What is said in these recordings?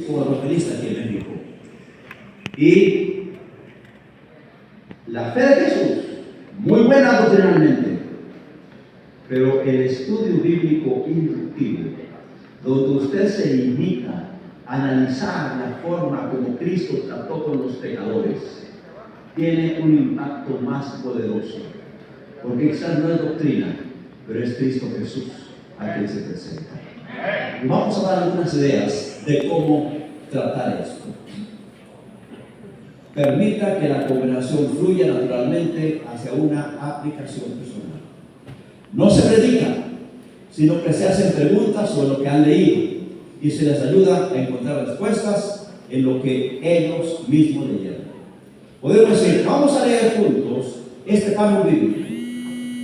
como evangelista aquí en México. Y la fe de Jesús, muy buena doctrinalmente, pero el estudio bíblico inductivo, donde usted se limita a analizar la forma como Cristo trató con los pecadores, tiene un impacto más poderoso, porque esa no es doctrina, pero es Cristo Jesús a quien se presenta. Y vamos a dar algunas ideas de cómo tratar esto. Permita que la conversación fluya naturalmente hacia una aplicación personal. No se predica, sino que se hacen preguntas sobre lo que han leído y se les ayuda a encontrar respuestas en lo que ellos mismos leyeron. Podemos decir, vamos a leer juntos este párrafo bíblico.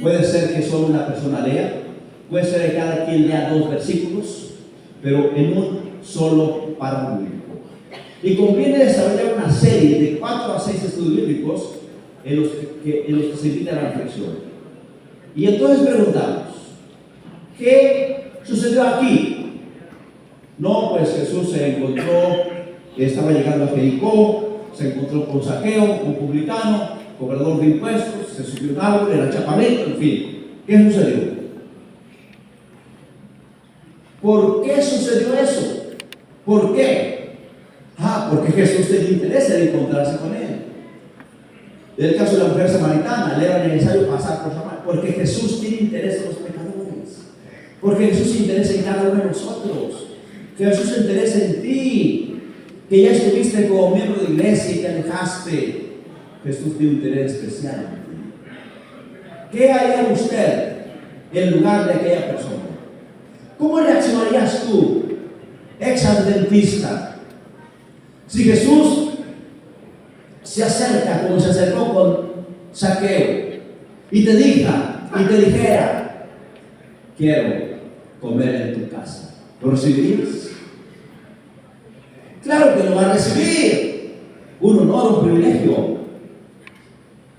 Puede ser que solo una persona lea, puede ser que cada quien lea 2 versículos, pero en un solo párrafo bíblico. Y conviene desarrollar una serie de 4 a 6 estudios bíblicos en los que se invita a la reflexión. Y entonces preguntamos, ¿qué sucedió aquí? No, pues Jesús se encontró, estaba llegando a Jericó, se encontró con Zaqueo, un publicano, cobrador de impuestos, se subió a un árbol, era chapamento, en fin. ¿Qué sucedió? ¿Por qué sucedió eso? ¿Por qué? Porque Jesús tenía interés en encontrarse con él. En el caso de la mujer samaritana, le era necesario pasar por Samaria, porque Jesús tiene interés en los pecadores, porque Jesús se interesa en cada uno de nosotros, que Jesús se interesa en ti, que ya estuviste como miembro de iglesia y te alejaste. Jesús tiene un interés especial en ti. ¿Qué haría usted en lugar de aquella persona? ¿Cómo reaccionarías tú, ex adventista, si Jesús se acerca como se acercó con Zaqueo y te dijera, quiero comer en tu casa? ¿Lo recibirías? Claro que lo va a recibir. Un honor, un privilegio.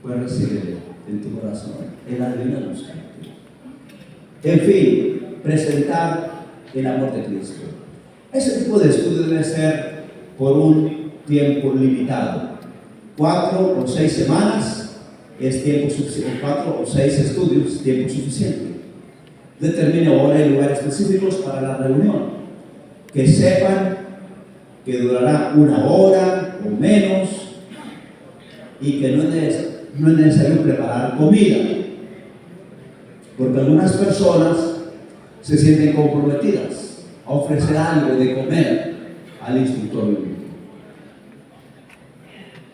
Puedes recibirlo en tu corazón, en la divina luz. En fin, presentar el amor de Cristo. Ese tipo de estudio debe ser por un tiempo limitado. 4 o 6 semanas es tiempo suficiente. 4 o 6 estudios es tiempo suficiente. Determine hora y lugar específicos para la reunión. Que sepan que durará 1 hora o menos y que no es necesario preparar comida, porque algunas personas se sienten comprometidas a ofrecer algo de comer al instructor bíblico.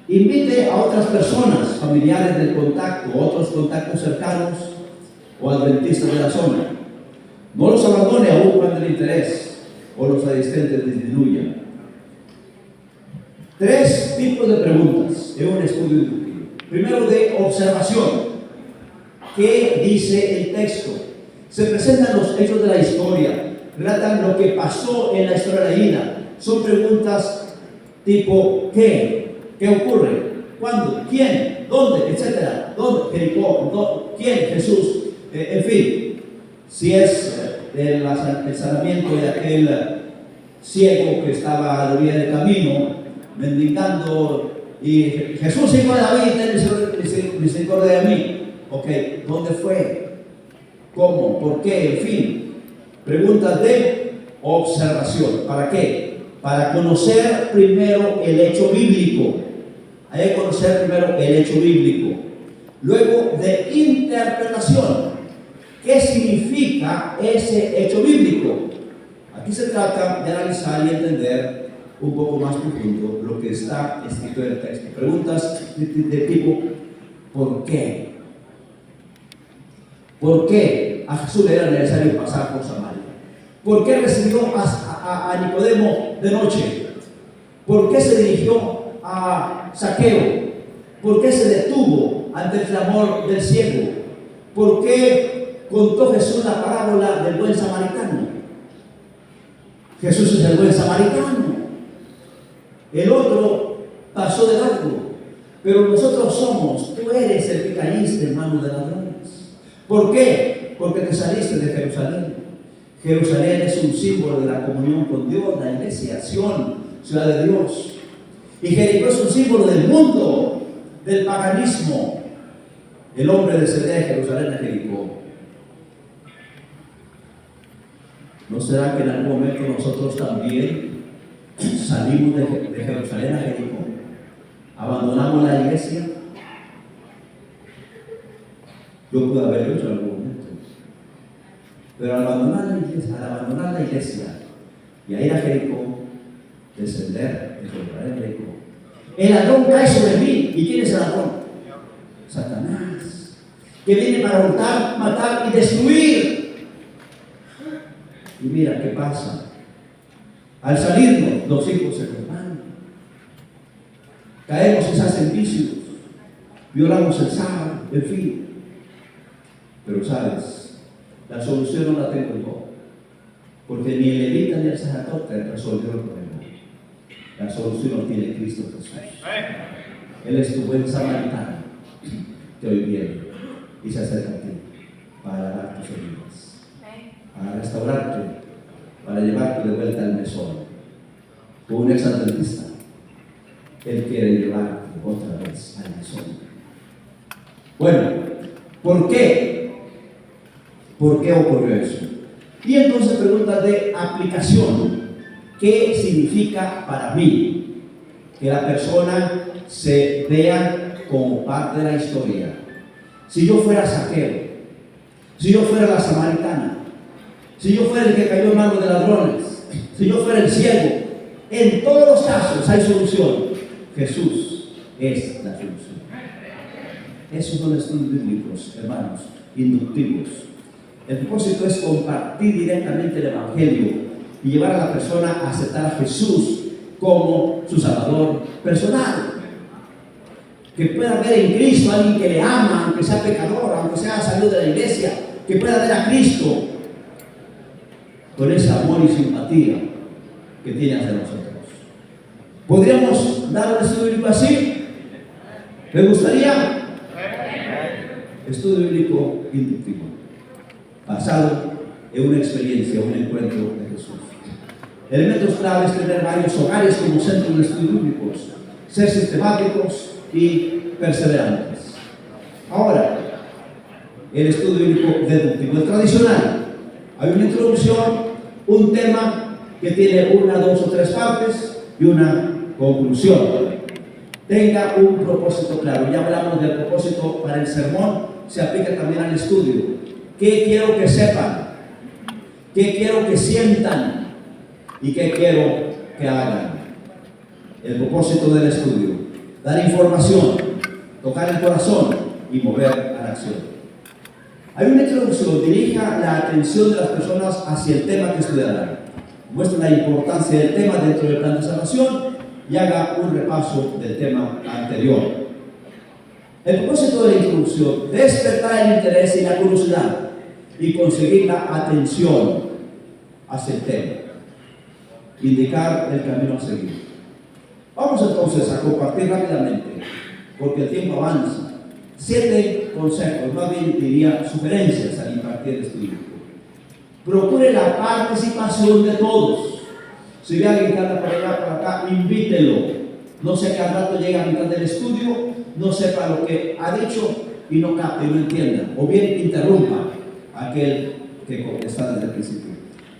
Invite a otras personas, familiares del contacto, otros contactos cercanos o adventistas de la zona. No los abandone aún cuando el interés o los asistentes disminuyan. 3 tipos de preguntas en un estudio inductivo. Primero, de observación. ¿Qué dice el texto? Se presentan los hechos de la historia, relatan lo que pasó en la historia leída. Son preguntas tipo ¿qué? ¿Qué ocurre? ¿Cuándo? ¿Quién? ¿Dónde? Etcétera. ¿Dónde? Jericó. ¿Quién? Jesús. En fin, si es el sanamiento de aquel ciego que estaba a la orilla del camino, mendigando, y Jesús, hijo de David, ten misericordia de mí. Ok, ¿dónde fue? ¿Cómo? ¿Por qué? En fin, preguntas de observación. ¿Para qué? Para conocer primero el hecho bíblico. Hay que conocer primero el hecho bíblico. Luego, de interpretación. ¿Qué significa ese hecho bíblico? Aquí se trata de analizar y entender un poco más profundo lo que está escrito en el texto. Preguntas de tipo ¿por qué? ¿Por qué a Jesús le era necesario pasar por Samaria? ¿Por qué recibió a Nicodemo de noche? ¿Por qué se dirigió a Zaqueo? ¿Por qué se detuvo ante el clamor del ciego? ¿Por qué contó Jesús la parábola del buen samaritano? Jesús es el buen samaritano. El otro pasó de largo, pero nosotros tú eres el que caíste en manos de ladrones. ¿Por qué? Porque te saliste de Jerusalén. Jerusalén es un símbolo de la comunión con Dios, la iglesia, Sión, ciudad de Dios. Y Jericó es un símbolo del mundo, del paganismo. El hombre descendía de Jerusalén a Jericó. ¿No será que en algún momento nosotros también salimos de Jerusalén a Jericó? ¿Abandonamos la iglesia? Yo pude haberlo hecho en algún momento. Pero al abandonar la iglesia y a ir a Jericó, descender de Jerusalén a Jericó, el ladrón cae sobre mí. ¿Y quién es el ladrón? Satanás, que viene para hurtar, matar y destruir. Y mira qué pasa. Al salirnos, los hijos se forman. Caemos quizás en vicios, violamos el sábado, en fin. Pero sabes, la solución no la tengo yo, porque ni el levita ni el sacerdote resolvió el problema. La solución la tiene Cristo Jesús. Él es tu buen samaritano que hoy viene y se acerca a ti para dar tus heridas, para restaurarte, para llevarte de vuelta al mesón. Como un exadventista, Él quiere llevarte otra vez al mesón. Bueno, ¿por qué? ¿Por qué ocurrió eso? Y entonces preguntas de aplicación. ¿Qué significa para mí que la persona se vea como parte de la historia? Si yo fuera Zaqueo, si yo fuera la samaritana, si yo fuera el que cayó en manos de ladrones, si yo fuera el ciego, en todos los casos hay solución. Jesús es la solución. Esos son estudios bíblicos, hermanos, inductivos. El propósito es compartir directamente el Evangelio y llevar a la persona a aceptar a Jesús como su Salvador personal. Que pueda ver en Cristo a alguien que le ama, aunque sea pecador, aunque sea salido de la iglesia, que pueda ver a Cristo con ese amor y simpatía que tiene hacia nosotros. ¿Podríamos dar un estudio bíblico así? ¿Me gustaría? Estudio bíblico inductivo, basado en una experiencia, un encuentro de Jesús. Elementos claves: tener varios hogares como centros de estudios bíblicos, ser sistemáticos y perseverantes. Ahora, el estudio bíblico deductivo, el tradicional. Hay una introducción, un tema que tiene una, dos o tres partes y una conclusión. Tenga un propósito claro. Ya hablamos del propósito para el sermón, se aplica también al estudio. ¿Qué quiero que sepan? ¿Qué quiero que sientan? ¿Y qué quiero que hagan? El propósito del estudio: dar información, tocar el corazón y mover a la acción. Hay una introducción: dirija la atención de las personas hacia el tema que estudiarán. Muestra la importancia del tema dentro del plan de salvación y haga un repaso del tema anterior. El propósito de la introducción: despertar el interés y la curiosidad y conseguir la atención hacia el tema. Indicar el camino a seguir. Vamos entonces a compartir rápidamente, porque el tiempo avanza, 7 consejos, más bien diría sugerencias al impartir el estudio. Procure la participación de todos. Si ve a alguien que anda por allá, por acá, invítelo. No sé que al rato llega a mitad del estudio, no sepa lo que ha dicho y no capte y no entienda, o bien interrumpa a aquel que contesta desde el principio.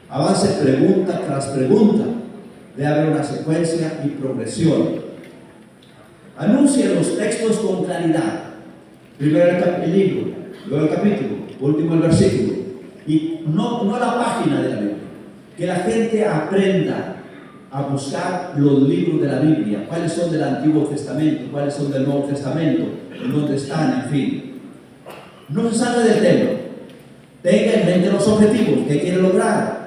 Avance pregunta tras pregunta. Debe haber una secuencia y progresión. Anuncie los textos con claridad. Primero el libro, luego el capítulo, último el versículo. Y no la página de la Biblia. Que la gente aprenda a buscar los libros de la Biblia. Cuáles son del Antiguo Testamento, cuáles son del Nuevo Testamento, en dónde están, en fin. No se salga del tema. Tenga en mente los objetivos que quiere lograr.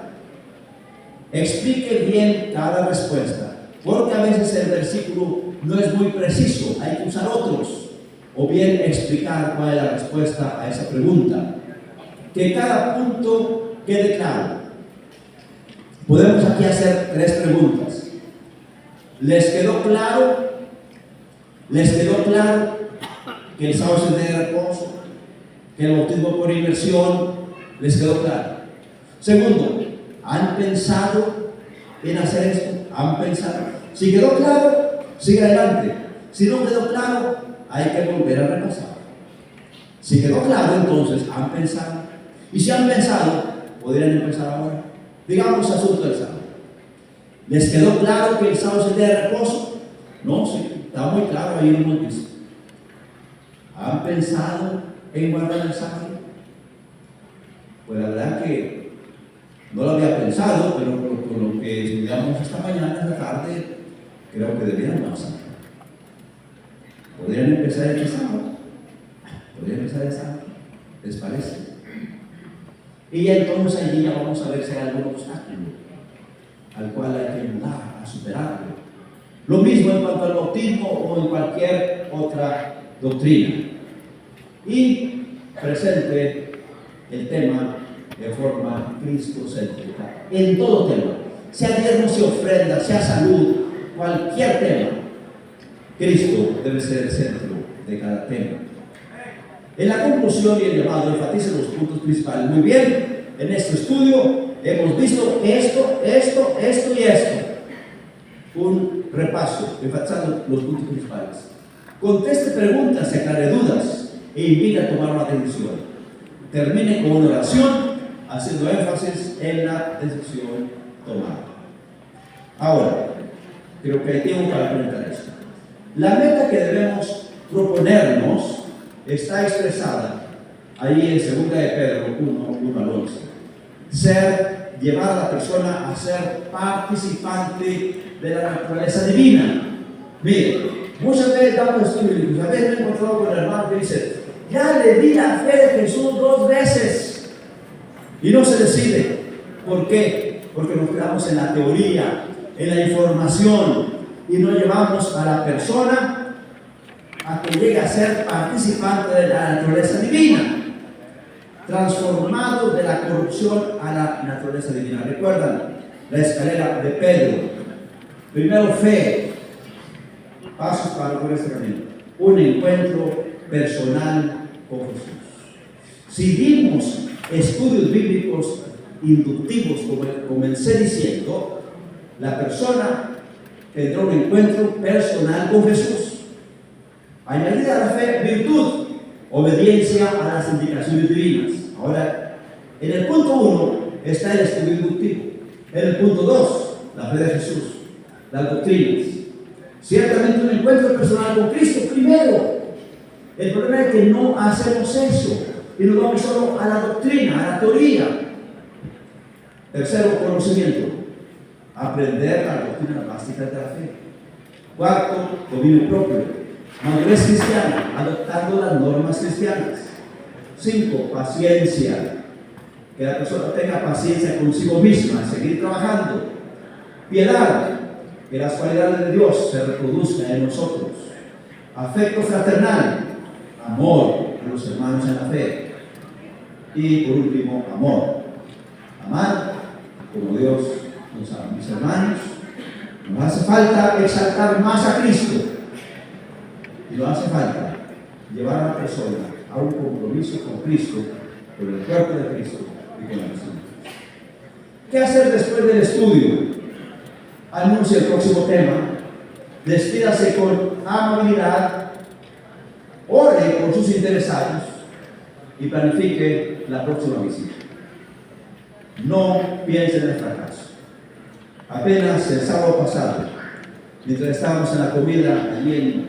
Explique bien cada respuesta, porque a veces el versículo no es muy preciso, hay que usar otros, o bien explicar cuál es la respuesta a esa pregunta. Que cada punto quede claro. Podemos aquí hacer 3 preguntas. ¿Les quedó claro? ¿Les quedó claro que el sábado es el día de reposo? ¿Que el bautismo por inmersión? ¿Les quedó claro? Segundo, ¿han pensado en hacer esto? ¿Han pensado? Si quedó claro, sigue adelante. Si no quedó claro, hay que volver a repasar. Si quedó claro, entonces han pensado. Y si han pensado, podrían empezar ahora. Digamos asunto del sábado. ¿Les quedó claro que el sábado es el día de reposo? No, sí, está muy claro, ahí lo hemos visto. ¿Han pensado en guardar el sábado? Pues la verdad que no lo había pensado, pero con lo que estudiamos esta mañana, esta tarde, creo que deberían pasar. ¿Podrían empezar el sábado? ¿Podrían empezar el sábado? ¿Les parece? Y entonces allí ya vamos a ver si hay algún obstáculo al cual hay que ayudar a superarlo. Lo mismo en cuanto al bautismo o en cualquier otra doctrina. Y presente el tema de forma cristocéntrica, en todo tema, sea diezmos y ofrendas, sea salud, cualquier tema, Cristo debe ser el centro de cada tema. En la conclusión y el llamado enfatiza los puntos principales. Muy bien, en este estudio hemos visto esto y esto. Un repaso, enfatizando los puntos principales. Conteste preguntas y aclare dudas e invite a tomar una decisión. Termine con una oración haciendo énfasis en la decisión tomada. Ahora, creo que hay tiempo para comentar esto. La meta que debemos proponernos está expresada ahí en 2 de Pedro 1 al 11. Llevar a la persona a ser participante de la naturaleza divina. Mire, muchas veces damos estudios, a veces me he encontrado con el hermano que dice, ya le di la fe de Jesús 2 veces y no se decide. ¿Por qué? Porque nos quedamos en la teoría, en la información y no llevamos a la persona a que llegue a ser participante de la naturaleza divina, transformado de la corrupción a la naturaleza divina. ¿Recuerdan la escalera de Pedro? Primero fe, pasos para por este camino, un encuentro personal con Jesús. Si dimos estudios bíblicos inductivos, como comencé diciendo, la persona tendrá un encuentro personal con Jesús. Añadida a la fe, virtud, obediencia a las indicaciones divinas. Ahora, en el punto 1 está el estudio inductivo. En el punto 2, la fe de Jesús, las doctrinas. Ciertamente un encuentro personal con Cristo primero. El problema es que no hacemos eso y nos vamos solo a la doctrina, a la teoría. Tercero, conocimiento. Aprender la doctrina básica de la fe. Cuarto, dominio propio. Madurez cristiana, adoptando las normas cristianas. 5, paciencia. Que la persona tenga paciencia consigo misma, seguir trabajando. Piedad, que las cualidades de Dios se reproduzcan en nosotros. Afecto fraternal, amor a los hermanos en la fe. Y por último, amor. Amar como Dios nos ama. Mis hermanos, nos hace falta exaltar más a Cristo. Y nos hace falta llevar a la persona a un compromiso con Cristo, con el cuerpo de Cristo y con la misión. ¿Qué hacer después del estudio? Anuncie el próximo tema, despídase con amabilidad, ore por sus interesados y planifique la próxima visita. No piense en el fracaso. Apenas el sábado pasado, mientras estábamos en la comida allí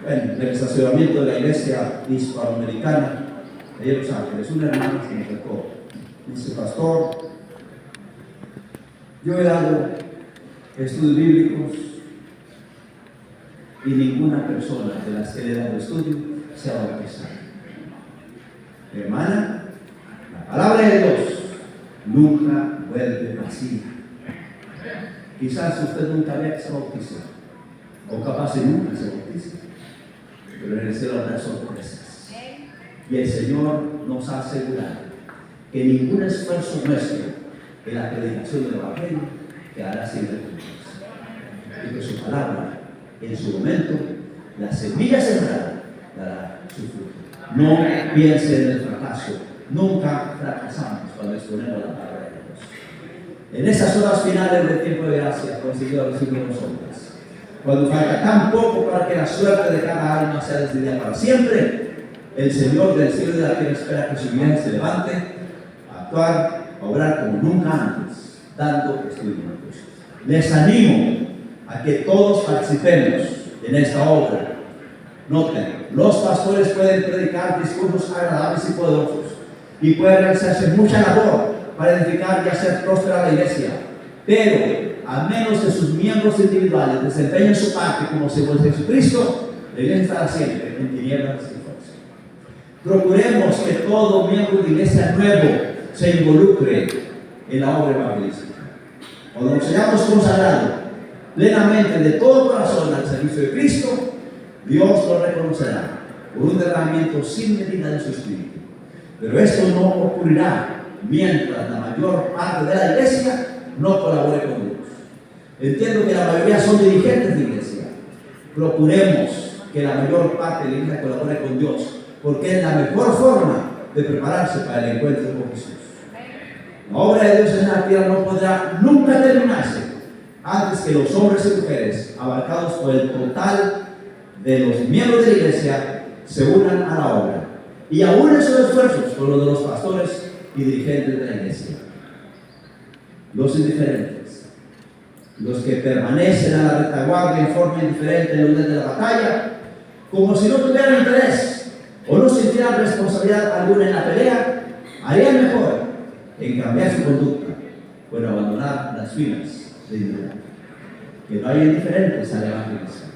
en el estacionamiento de la iglesia hispanoamericana de Los Ángeles, una hermana se me acercó. Dice, pastor, yo he dado estudios bíblicos y ninguna persona de las que le he dado estudio se ha bautizado. Hermana, la palabra de Dios nunca vuelve vacía. Quizás usted nunca vea que se bautizó, o capaz de nunca se bautiza, pero en el cielo habrá sorpresas. Y el Señor nos ha asegurado que ningún esfuerzo nuestro en la predicación del Evangelio quedará sin recompensa. Y que su palabra, en su momento, la semilla sembrada dará su fruto. No piense en el fracaso. Nunca fracasamos cuando exponemos la palabra de Dios. En estas horas finales del tiempo de gracia, consiguió recibir nosotros. cuando falta tan poco para que la suerte de cada alma sea decidida para siempre, el Señor del cielo y de la tierra espera que su iglesia se levante a actuar, a obrar como nunca antes, dando testimonios. Les animo a que todos participemos en esta obra. Noten, los pastores pueden predicar discursos agradables y poderosos y puede realizarse mucha labor para edificar y hacer próspera la iglesia, pero a menos que sus miembros individuales desempeñen su parte como seguidores de Jesucristo, la iglesia estará siempre en tinieblas y fuerza. Procuremos que todo miembro de iglesia nuevo se involucre en la obra evangelística. Cuando nos hayamos consagrado plenamente de todo corazón al servicio de Cristo, Dios lo reconocerá por un derramamiento sin medida de su espíritu. Pero esto no ocurrirá mientras la mayor parte de la iglesia no colabore con Dios. Entiendo que la mayoría son dirigentes de iglesia. Procuremos que la mayor parte de la iglesia colabore con Dios, porque es la mejor forma de prepararse para el encuentro con Jesús. La obra de Dios en la tierra no podrá nunca terminarse antes que los hombres y mujeres, abarcados por el total de los miembros de la iglesia, se unan a la obra y aúnen sus esfuerzos con los de los pastores y dirigentes de la iglesia. Los indiferentes, los que permanecen a la retaguardia en forma indiferente en los días de la batalla, como si no tuvieran interés o no sintieran responsabilidad alguna en la pelea, harían mejor en cambiar su conducta o en abandonar las filas de inmediato. Que no haya indiferentes a la evangelización.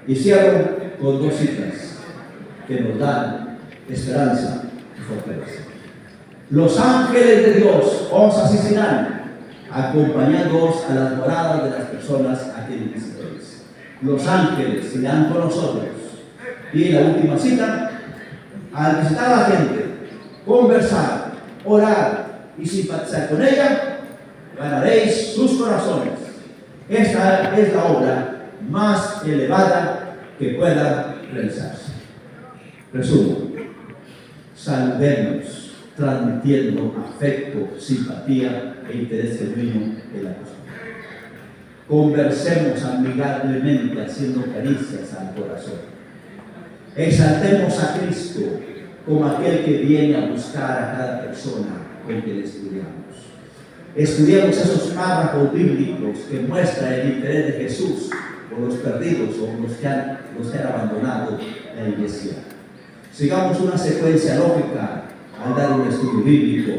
Y cierro con dos citas que nos dan esperanza y fortaleza. Los ángeles de Dios os asistirán, acompañándoos a las moradas de las personas a quienes visitéis. Los ángeles irán con nosotros. Y la última cita: al visitar a la gente, conversar, orar y simpatizar con ella, ganaréis sus corazones. Esta es la obra más elevada que pueda realizarse. Resumo: salvemos transmitiendo afecto, simpatía e interés genuino en la persona. Conversemos amigablemente haciendo caricias al corazón. Exaltemos a Cristo como aquel que viene a buscar a cada persona con quien estudiamos. Estudiemos esos párrafos bíblicos que muestran el interés de Jesús por los perdidos o los que han abandonado la iglesia. Sigamos una secuencia lógica al dar un estudio bíblico,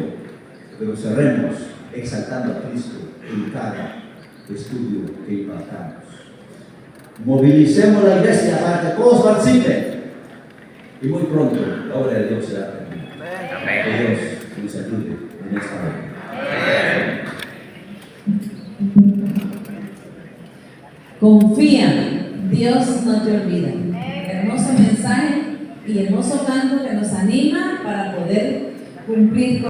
pero cerremos exaltando a Cristo en cada estudio que impartamos. Movilicemos la iglesia para que todos participen y muy pronto la obra de Dios será terminada. Que Dios nos ayude en esta hora. Confía, Dios no te olvida. Hermoso mensaje y hermoso canto que nos anima para poder cumplir con